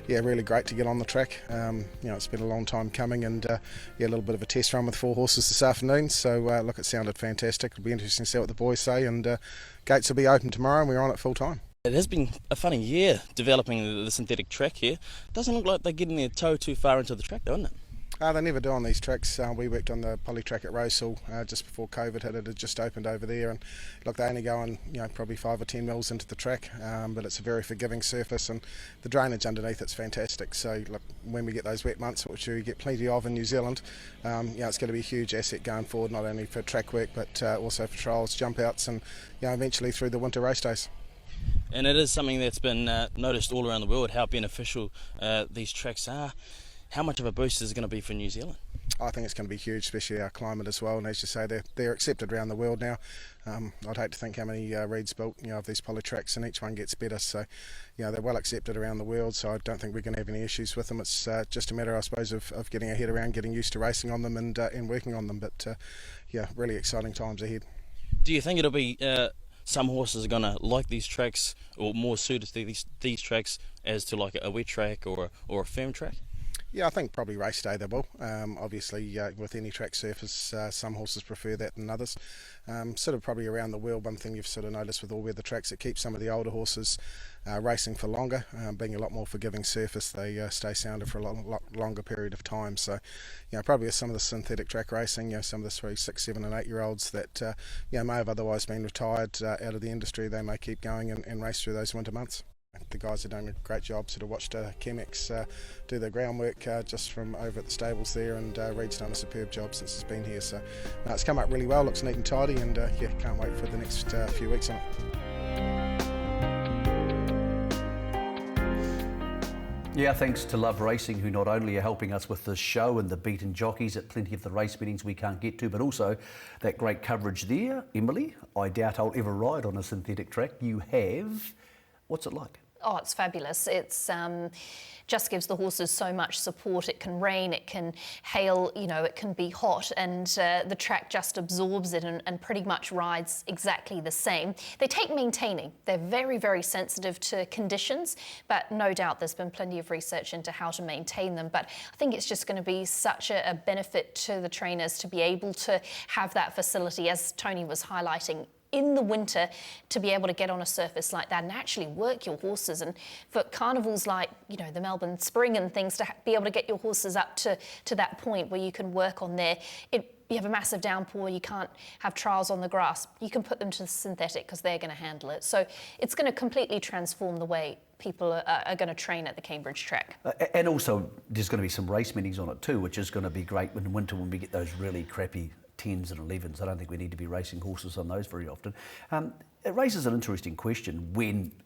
yeah, really great to get on the track. It's been a long time coming, and a little bit of a test run with 4 horses this afternoon. So look, it sounded fantastic. It'll be interesting to see what the boys say, and gates will be open tomorrow, and we're on it full time. It has been a funny year developing the synthetic track here. Doesn't look like they're getting their toe too far into the track, doesn't it? They never do on these tracks. We worked on the poly track at Rosehall just before COVID hit. It had just opened over there, and look, they only go on probably 5 or 10 mils into the track, but it's a very forgiving surface, and the drainage underneath it's fantastic. So look, when we get those wet months, which we get plenty of in New Zealand, it's going to be a huge asset going forward, not only for track work but also for trials, jump outs, and eventually through the winter race days. And it is something that's been noticed all around the world, how beneficial these tracks are. How much of a boost is it going to be for New Zealand? I think it's going to be huge, especially our climate as well. And as you say, they're accepted around the world now. I'd hate to think how many Reed's built, of these poly tracks, and each one gets better. So, they're well accepted around the world. So I don't think we're going to have any issues with them. It's just a matter, I suppose, of getting our head around, getting used to racing on them, and working on them. But really exciting times ahead. Do you think it'll be some horses are going to like these tracks, or more suited to these tracks as to like a wet track or a firm track? Yeah, I think probably race day they will. Obviously, with any track surface, some horses prefer that than others. Sort of probably around the world, one thing you've sort of noticed with all weather tracks, it keeps some of the older horses racing for longer. Being a lot more forgiving surface, they stay sounder for a lot longer period of time. So, probably with some of the synthetic track racing, some of the 3, 6, 7 and 8 year olds that may have otherwise been retired out of the industry, they may keep going and race through those winter months. The guys are doing a great job. Sort of watched Chemex do the groundwork just from over at the stables there, and Reed's done a superb job since it's been here. So it's come up really well, looks neat and tidy, and can't wait for the next few weeks on it. Yeah, thanks to Love Racing, who not only are helping us with the show and the beaten jockeys at plenty of the race meetings we can't get to, but also that great coverage there. Emily, I doubt I'll ever ride on a synthetic track. You have. What's it like? Oh, it's fabulous. It's just gives the horses so much support. It can rain, it can hail, it can be hot, and the track just absorbs it and pretty much rides exactly the same. They take maintaining. They're very, very sensitive to conditions, but no doubt there's been plenty of research into how to maintain them. But I think it's just going to be such a benefit to the trainers to be able to have that facility, as Tony was highlighting, in the winter, to be able to get on a surface like that and actually work your horses. And for carnivals like, the Melbourne Spring and things, to be able to get your horses up to that point where you can work on there. You have a massive downpour, you can't have trials on the grass. You can put them to the synthetic because they're going to handle it. So it's going to completely transform the way people are going to train at the Cambridge track. And also, there's going to be some race meetings on it too, which is going to be great in winter when we get those really crappy 10s and 11s. I don't think we need to be racing horses on those very often. It raises an interesting question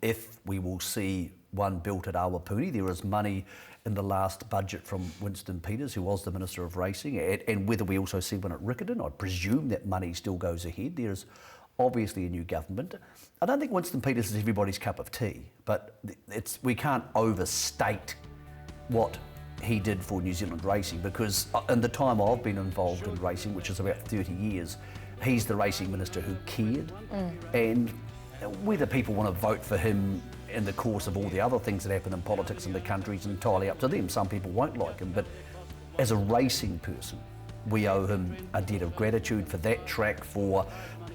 if we will see one built at Awapuni. There is money in the last budget from Winston Peters, who was the Minister of Racing, and whether we also see one at Riccarton. I presume that money still goes ahead. There's obviously a new government. I don't think Winston Peters is everybody's cup of tea, but we can't overstate what he did for New Zealand racing, because in the time I've been involved in racing, which is about 30 years, he's the racing minister who cared. And whether people want to vote for him in the course of all the other things that happen in politics in the country is entirely up to them. Some people won't like him, but as a racing person, we owe him a debt of gratitude for that track, for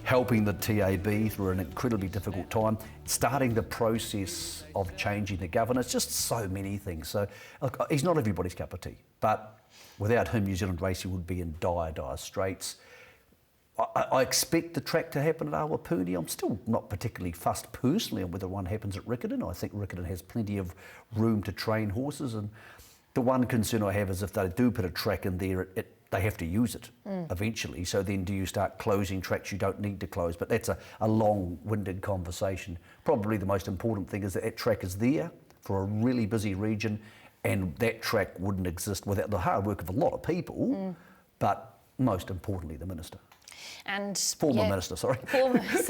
helping the TAB through an incredibly difficult time, starting the process of changing the governance, just so many things. So look, he's not everybody's cup of tea, but without him, New Zealand racing would be in dire straits. I expect the track to happen at Awapuni. I'm still not particularly fussed personally on whether one happens at Riccarton. I think Riccarton has plenty of room to train horses, and the one concern I have is if they do put a track in there, they have to use it eventually. So then do you start closing tracks you don't need to close? But that's a long-winded conversation. Probably the most important thing is that track is there for a really busy region, and that track wouldn't exist without the hard work of a lot of people, but most importantly, the Minister. And Former minister, sorry.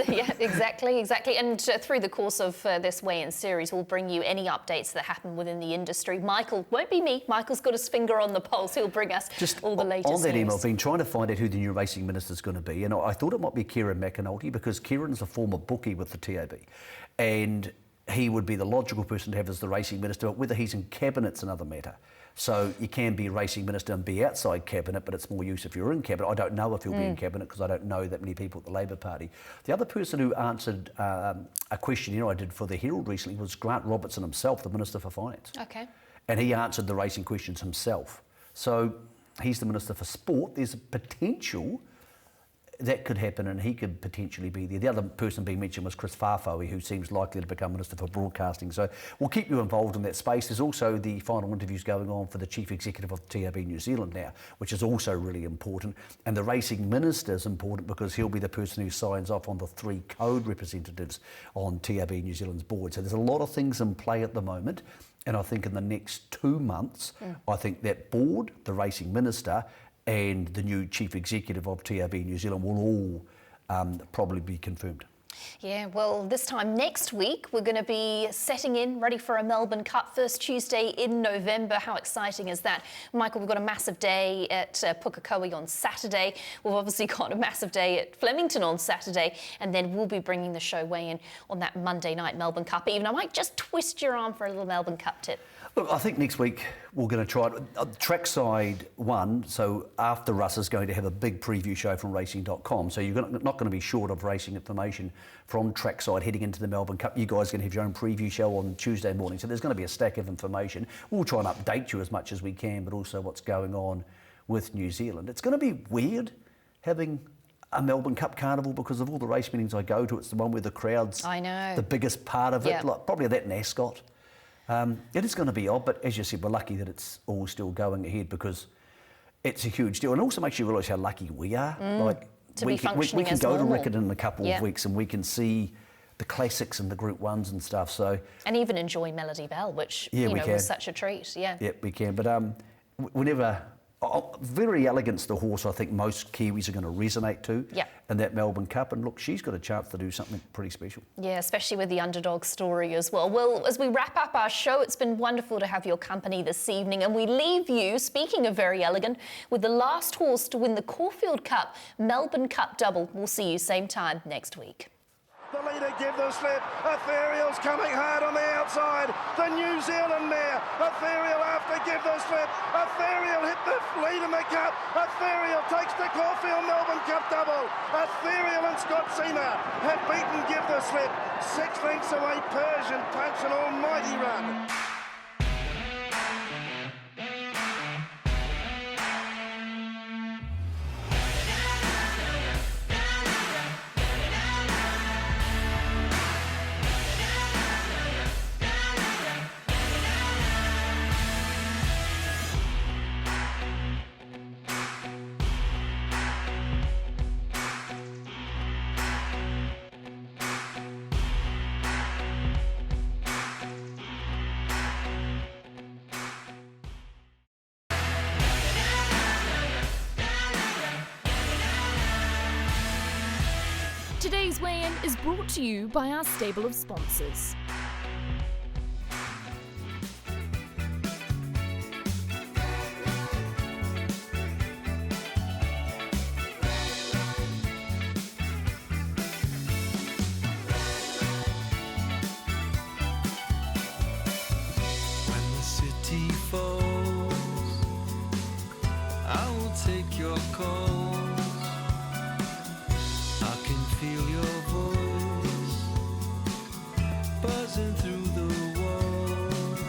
Yeah, exactly. And through the course of this weigh-in series, we'll bring you any updates that happen within the industry. Michael, won't be me. Michael's got his finger on the pulse. He'll bring us all the latest on that news. email, I've been trying to find out who the new racing minister is going to be, and I thought it might be Kieran McAnulty because Kieran's a former bookie with the TAB, and he would be the logical person to have as the racing minister, but whether he's in cabinet's another matter. So you can be racing minister and be outside cabinet, but it's more use if you're in cabinet. I don't know if he'll be in cabinet because I don't know that many people at the Labor Party. The other person who answered a questionnaire I did for the Herald recently was Grant Robertson himself, the Minister for Finance. Okay. And he answered the racing questions himself. So he's the Minister for Sport. There's a potential that could happen and he could potentially be there. The other person being mentioned was Chris Farfoe, who seems likely to become Minister for Broadcasting. So we'll keep you involved in that space. There's also the final interviews going on for the Chief Executive of TAB New Zealand now, which is also really important. And the Racing Minister is important because he'll be the person who signs off on the 3 code representatives on TAB New Zealand's board. So there's a lot of things in play at the moment. And I think in the next 2 months, I think that board, the Racing Minister, and the new Chief Executive of TAB New Zealand will all probably be confirmed. Yeah, well, this time next week, we're going to be setting in, ready for a Melbourne Cup, first Tuesday in November. How exciting is that? Michael, we've got a massive day at Pukekohe on Saturday. We've obviously got a massive day at Flemington on Saturday, and then we'll be bringing the show weigh in on that Monday night Melbourne Cup. Even I might just twist your arm for a little Melbourne Cup tip. Look, I think next week we're going to try it. Trackside 1, so after Russ is going to have a big preview show from racing.com, so you're not going to be short of racing information from Trackside heading into the Melbourne Cup. You guys are going to have your own preview show on Tuesday morning, so there's going to be a stack of information. We'll try and update you as much as we can, but also what's going on with New Zealand. It's going to be weird having a Melbourne Cup carnival because of all the race meetings I go to. It's the one where the crowd's the biggest part of it, like probably that Ascot. It is going to be odd, but as you said, we're lucky that it's all still going ahead because it's a huge deal. And it also makes you realise how lucky we are. We can go to Rickett in a couple of weeks and we can see the classics and the Group 1s and stuff. So and even enjoy Melody Bell, which was such a treat. Yeah, we can. But whenever... Very Elegant's the horse I think most Kiwis are going to resonate to in that Melbourne Cup. And look, she's got a chance to do something pretty special. Yeah, especially with the underdog story as well. Well, as we wrap up our show, it's been wonderful to have your company this evening. And we leave you, speaking of Very Elegant, with the last horse to win the Caulfield Cup, Melbourne Cup double. We'll see you same time next week. The leader give the slip. Ethereal's coming hard on the outside. The New Zealand mare. Ethereal after give the slip. Ethereal hit the lead in the cup. Ethereal takes the Caulfield Melbourne Cup double. Ethereal and Scott Cena have beaten give the slip. 6 lengths away Persian Punch, an almighty run. Today's weigh-in is brought to you by our stable of sponsors. When the city falls, I will take your call. I can feel your voice buzzing through the walls.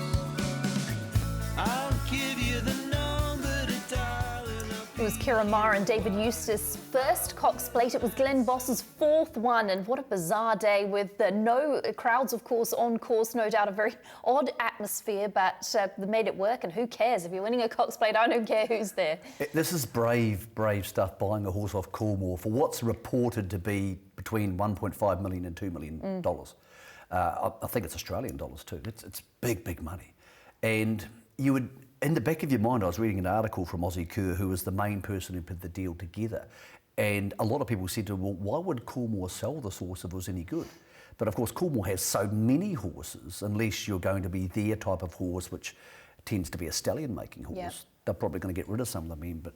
I'll give you the number to dial in up. It was Kira Maher and David Eustace first Cox Plate. It was Glenn Boss's 4th one, and what a bizarre day with no crowds, of course, on course. No doubt a very odd atmosphere, but they made it work, and who cares? If you're winning a Cox Plate, I don't care who's there. This is brave stuff, buying a horse off Coolmore for what's reported to be between $1.5 million and $2 million. I think it's Australian dollars too. It's big money. And you would, in the back of your mind, I was reading an article from Ozzie Kerr, who was the main person who put the deal together. And a lot of people said to him, well, why would Coolmore sell this horse if it was any good? But of course, Coolmore has so many horses, unless you're going to be their type of horse, which tends to be a stallion-making horse. Yep. They're probably going to get rid of some of the men. But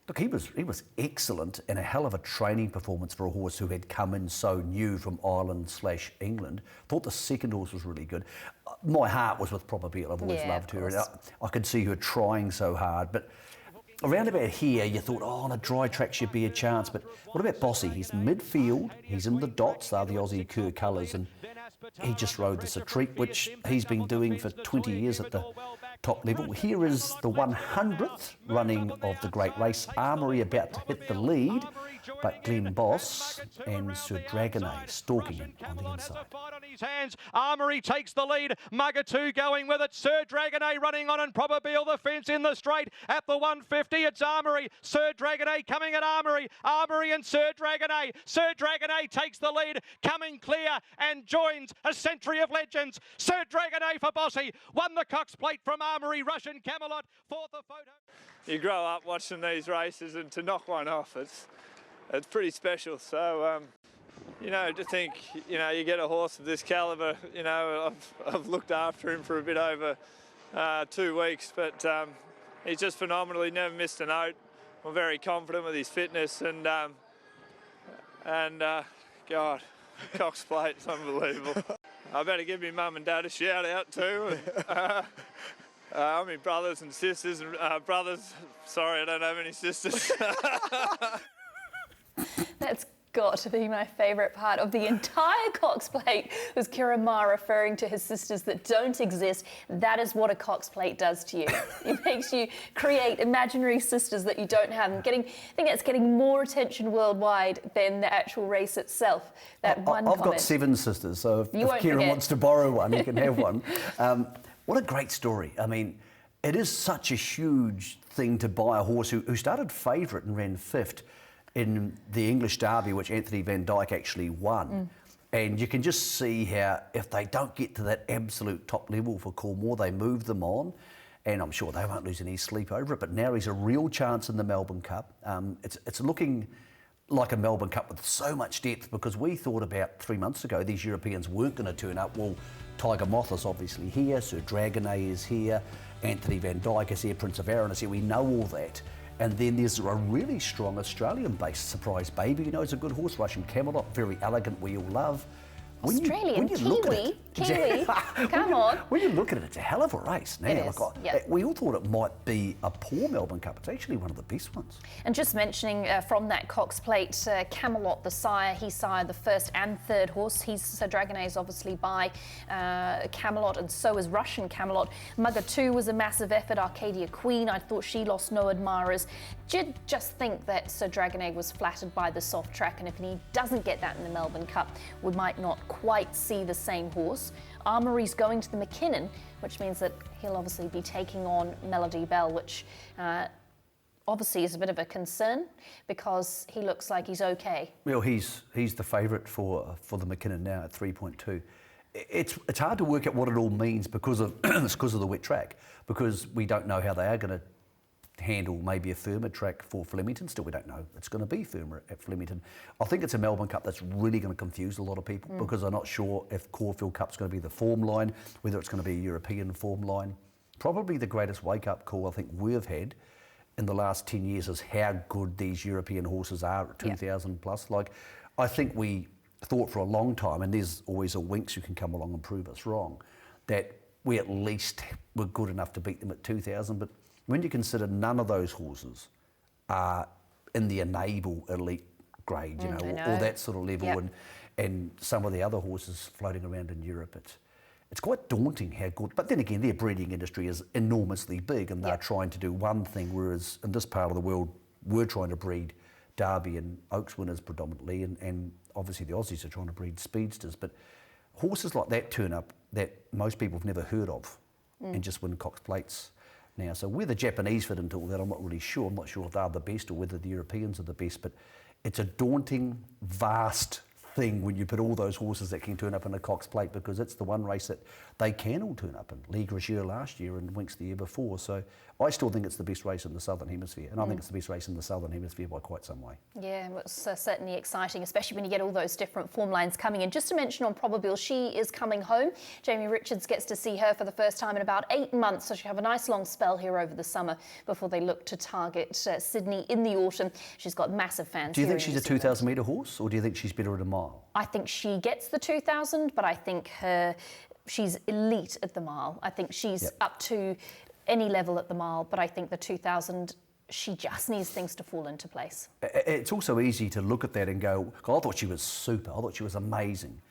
look, he was excellent, and a hell of a training performance for a horse who had come in so new from Ireland/England. Thought the second horse was really good. My heart was with Probabeel. I've always loved her, and I could see her trying so hard. But around about here, you thought, oh, on a dry track should be a chance. But what about Bossy? He's midfield. He's in the dots. They're the Aussie Kerr colours, and he just rode this a treat, which he's been doing for 20 years at the top level. Here is the 100th running of the great race. Armory about to hit the lead, but Glenn Boss and Sir Dragonet stalking him on the inside. His hands. Armory takes the lead. Mugatoo going with it. Sir Dragonet running on, and Probabeel the fence in the straight at the 150. It's Armory. Sir Dragonet coming at Armory. Armory and Sir Dragonet. Sir Dragonet takes the lead, coming clear and joins a century of legends. Sir Dragonet for Bossy won the Cox Plate from Armory. Russian Camelot for the photo. You grow up watching these races, and to knock one off, it's pretty special. So. You know, to think, you know, you get a horse of this calibre, you know, I've looked after him for a bit over 2 weeks, but he's just phenomenal. He never missed a note. I'm very confident with his fitness, and God, Cox Plate's unbelievable. I better give my mum and dad a shout out too. I mean, brothers and sisters, and brothers, sorry, I don't have any sisters. That's got to be my favourite part of the entire Cox Plate was Ciaran Maher referring to his sisters that don't exist. That is what a Cox Plate does to you. It makes you create imaginary sisters that you don't have. I think it's getting more attention worldwide than the actual race itself. I've got 7 sisters, so if Ciaran wants to borrow one, he can have one. What a great story. I mean, it is such a huge thing to buy a horse who started favourite and ran 5th in the English Derby, which Anthony Van Dyke actually won. And you can just see how if they don't get to that absolute top level for Coolmore, they move them on. And I'm sure they won't lose any sleep over it. But now he's a real chance in the Melbourne Cup. It's looking like a Melbourne Cup with so much depth, because we thought about 3 months ago these Europeans weren't going to turn up. Well, Tiger Moth is obviously here, Sir Dragonet is here, Anthony Van Dyke is here, Prince of Arran is here. We know all that. And then there's a really strong Australian-based Surprise Baby, you know, it's a good horse. Russian Camelot, very elegant, we all love. Australian, Kiwi, come on. When you look at it, it's a hell of a race. Now, It is, yep. We all thought it might be a poor Melbourne Cup. It's actually one of the best ones. And just mentioning from that Cox Plate, Camelot, the sire, he sired the 1st and 3rd horse. Sir Dragonet is obviously by Camelot, and so is Russian Camelot. Mugatoo was a massive effort. Arcadia Queen, I thought she lost no admirers. Did just think that Sir Dragonet was flattered by the soft track, and if he doesn't get that in the Melbourne Cup, we might not quite see the same horse. Armory's going to the McKinnon, which means that he'll obviously be taking on Melody Bell, which obviously is a bit of a concern because he looks like he's okay. Well, he's the favourite for the McKinnon now at 3.2. It's hard to work out what it all means because of the wet track, because we don't know how they are going to handle maybe a firmer track for Flemington. Still, we don't know it's going to be firmer at Flemington. I think it's a Melbourne Cup that's really going to confuse a lot of people because they're not sure if Caulfield Cup's going to be the form line, whether it's going to be a European form line. Probably the greatest wake-up call I think we've had in the last 10 years is how good these European horses are at 2,000 plus. Like, I think we thought for a long time, and there's always a Winks who can come along and prove us wrong, that we at least were good enough to beat them at 2,000, but when you consider none of those horses are in the enable elite grade, you know, or that sort of level, and some of the other horses floating around in Europe, it's quite daunting how good. But then again, their breeding industry is enormously big, and they're trying to do one thing, whereas in this part of the world, we're trying to breed Derby and Oaks winners predominantly, and obviously the Aussies are trying to breed speedsters. But horses like that turn up that most people have never heard of and just win Cox Plates now. So where the Japanese fit into all that, I'm not really sure. I'm not sure if they're the best or whether the Europeans are the best, but it's a daunting, vast thing when you put all those horses that can turn up in a Cox Plate, because it's the one race that they can all turn up in. Ligue Rocher last year and Winx the year before. So I still think it's the best race in the Southern Hemisphere, and I think it's the best race in the Southern Hemisphere by quite some way. Yeah, it's certainly exciting, especially when you get all those different form lines coming in. Just to mention on Probabeel, she is coming home. Jamie Richards gets to see her for the first time in about 8 months, so she'll have a nice long spell here over the summer before they look to target Sydney in the autumn. She's got massive fans. Do you think she's a 2,000 metre horse, or do you think she's better at a mile? I think she gets the 2,000, but I think she's elite at the mile. I think she's up to any level at the mile, but I think the 2,000, she just needs things to fall into place. It's also easy to look at that and go, God, I thought she was super, I thought she was amazing.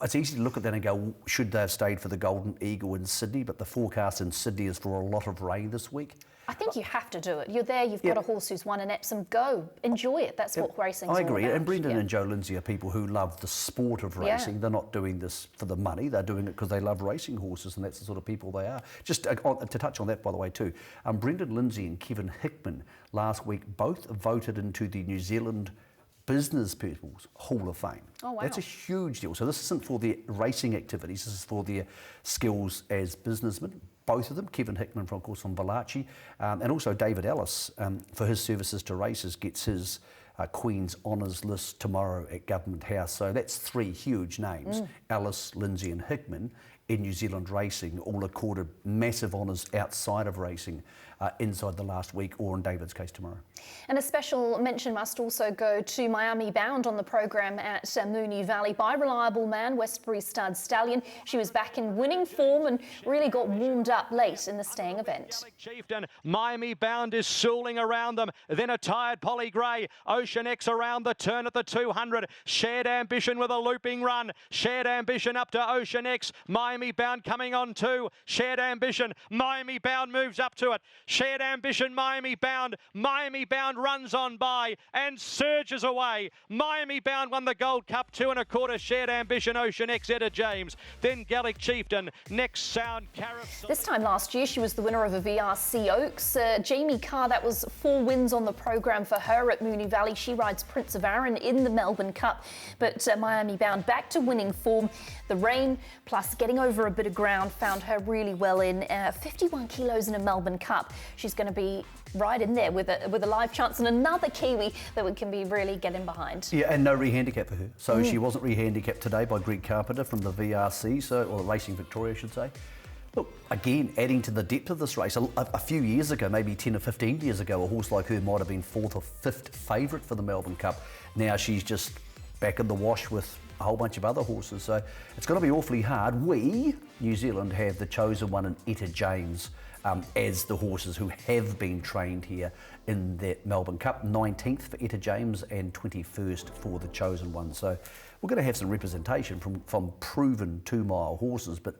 It's easy to look at that and go, should they have stayed for the Golden Eagle in Sydney? But the forecast in Sydney is for a lot of rain this week. I think you have to do it. You're there, you've got a horse who's won an Epsom. Go, enjoy it. That's what racing's all about. I agree. And Brendan and Joe Lindsay are people who love the sport of racing. Yeah. They're not doing this for the money. They're doing it because they love racing horses, and that's the sort of people they are. Just to touch on that, by the way, too. Brendan Lindsay and Kevin Hickman last week both voted into the New Zealand Business People's Hall of Fame. Oh, wow. That's a huge deal. So this isn't for their racing activities. This is for their skills as businessmen. Both of them, Kevin Hickman, of course, from Valachi, and also David Ellis, for his services to races, gets his Queen's Honours list tomorrow at Government House. So that's 3 huge names, Ellis, Lindsay and Hickman, in New Zealand racing, all accorded massive honours outside of racing inside the last week, or in David's case tomorrow. And a special mention must also go to Miami Bound on the programme at Moonee Valley by Reliable Man, Westbury Stud Stallion. She was back in winning form and really got warmed up late in the staying event. Chieftain, Miami Bound is sooling around them. Then a tired Polly Gray. Ocean X around the turn at the 200. Shared Ambition with a looping run. Shared Ambition up to Ocean X. Miami Bound coming on 2. Shared Ambition. Miami Bound moves up to it. Shared Ambition, Miami Bound. Miami Bound runs on by and surges away. Miami Bound won the Gold Cup, 2 1/4. Shared Ambition, Ocean X, Etta James. Then Gallic Chieftain. Next Sound, Carif. This time last year, she was the winner of a VRC Oaks. Jamie Carr, that was 4 wins on the programme for her at Moonee Valley. She rides Prince of Arran in the Melbourne Cup, but Miami Bound back to winning form. The rain plus getting over a bit of ground found her really well in 51 kilos in a Melbourne Cup. She's going to be right in there with a live chance, and another Kiwi that we can be really getting behind. Yeah, and no re-handicap for her. So she wasn't re-handicapped today by Greg Carpenter from the VRC, or Racing Victoria, I should say. Look, again, adding to the depth of this race, a few years ago, maybe 10 or 15 years ago, a horse like her might have been 4th or 5th favourite for the Melbourne Cup. Now she's just back in the wash with a whole bunch of other horses. So it's going to be awfully hard. We, New Zealand, have the chosen one in Etta James as the horses who have been trained here in that Melbourne Cup. 19th for Etta James and 21st for the chosen one. So we're going to have some representation from proven 2-mile horses, but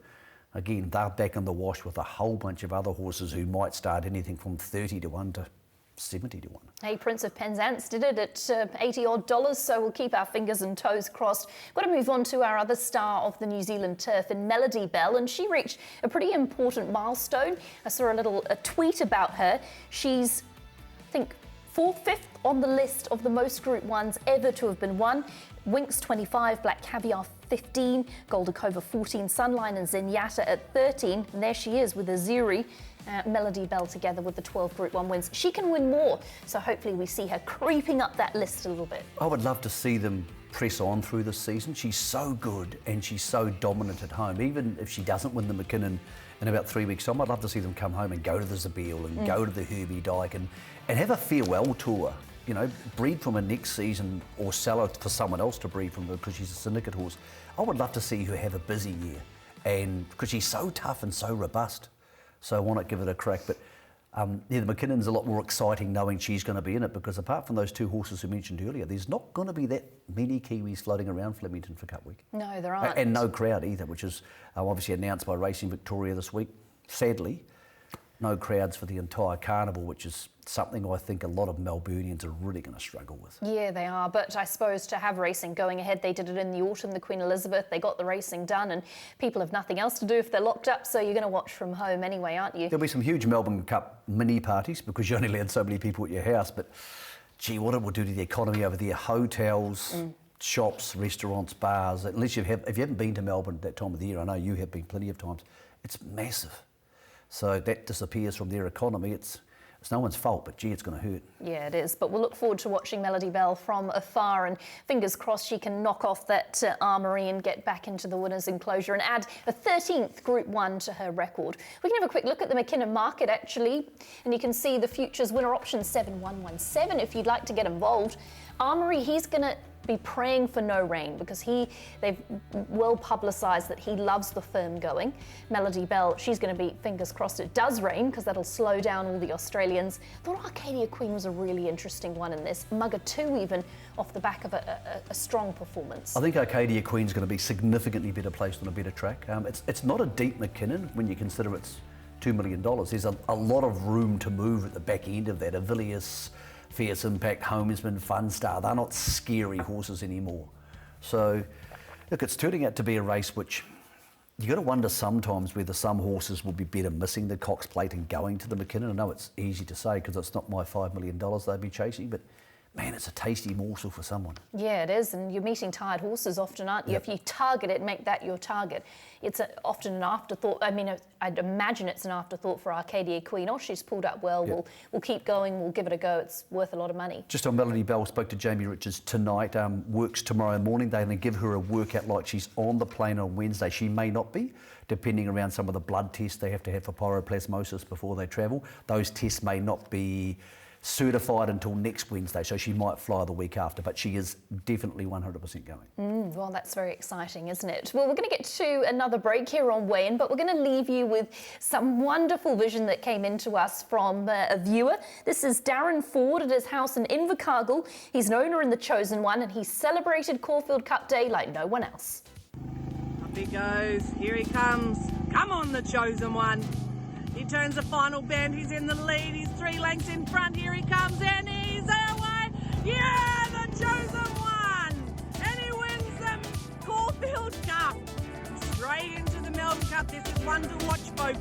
again, they're back in the wash with a whole bunch of other horses who might start anything from 30 to 1 to 70 to 1. Hey, Prince of Penzance did it at $80 odd, so we'll keep our fingers and toes crossed. Got to move on to our other star of the New Zealand turf in Melody Bell, and she reached a pretty important milestone. I saw a tweet about her. She's, I think, 5th on the list of the most Group 1s ever to have been won. Winx 25, Black Caviar 15, Golden Cova 14, Sunline and Zenyatta at 13, and there she is with Azuri. Melody Bell together with the 12 Group 1 wins. She can win more, so hopefully we see her creeping up that list a little bit. I would love to see them press on through this season. She's so good and she's so dominant at home. Even if she doesn't win the McKinnon in about 3 weeks' time, I'd love to see them come home and go to the Zabeel and go to the Herbie Dyke and have a farewell tour. You know, breed from her next season or sell her for someone else to breed from her because she's a syndicate horse. I would love to see her have a busy year, and because she's so tough and so robust. So I want to give it a crack. But the McKinnon's a lot more exciting knowing she's going to be in it, because apart from those 2 horses we mentioned earlier, there's not going to be that many Kiwis floating around Flemington for Cup Week. No, there aren't. And no crowd either, which is obviously announced by Racing Victoria this week. Sadly, no crowds for the entire carnival, which is something I think a lot of Melburnians are really going to struggle with. Yeah, they are, but I suppose to have racing going ahead, they did it in the autumn, the Queen Elizabeth, they got the racing done, and people have nothing else to do if they're locked up, so you're going to watch from home anyway, aren't you? There'll be some huge Melbourne Cup mini parties because you only let so many people at your house, but gee, what it will do to the economy over there, hotels, shops, restaurants, bars. Unless if you haven't been to Melbourne at that time of the year, I know you have been plenty of times. It's massive. So that disappears from their economy. It's no one's fault, but gee, it's going to hurt. Yeah, it is. But we'll look forward to watching Melody Bell from afar, and fingers crossed she can knock off that Armory and get back into the winners' enclosure and add a 13th Group 1 to her record. We can have a quick look at the McKinnon market, actually, and you can see the futures winner option 7117 if you'd like to get involved. Armory, he's going to be praying for no rain because they've well publicised that he loves the firm going. Melody Bell, she's going to be fingers crossed it does rain because that'll slow down all the Australians. Thought Arcadia Queen was a really interesting one in this. Mugger 2 even off the back of a strong performance. I think Arcadia Queen's going to be significantly better placed on a better track. It's not a deep McKinnon when you consider it's $2 million. There's a lot of room to move at the back end of that. Avilius, Fierce Impact, Homesman, Funstar, they're not scary horses anymore. So, look, it's turning out to be a race which you got to wonder sometimes whether some horses will be better missing the Cox Plate and going to the McKinnon. I know it's easy to say because it's not my $5 million they'd be chasing, but man, it's a tasty morsel for someone. Yeah, it is, and you're meeting tired horses often, aren't you? Yep. If you target it, make that your target. It's often an afterthought. I mean, I'd imagine it's an afterthought for Arcadia Queen. Oh, she's pulled up well. Yep. We'll keep going. We'll give it a go. It's worth a lot of money. Just on Melody Bell, spoke to Jamie Richards tonight. Works tomorrow morning. They're going to give her a workout like she's on the plane on Wednesday. She may not be, depending around some of the blood tests they have to have for pyroplasmosis before they travel. Those tests may not be certified until next Wednesday, so she might fly the week after, but she is definitely 100% going. Well, that's very exciting, isn't it? Well, we're going to get to another break here on Weigh In, but we're going to leave you with some wonderful vision that came into us from a viewer. This is Darren Ford at his house in Invercargill. He's an owner in the Chosen One, and he celebrated Caulfield Cup Day like no one else. Up he goes, here he comes. Come on, the Chosen One. He turns the final bend, he's in the lead, he's 3 lengths in front, here he comes and he's away! Yeah, the Chosen One! And he wins the Caulfield Cup! Straight into the Melbourne Cup, this is one to watch, folks.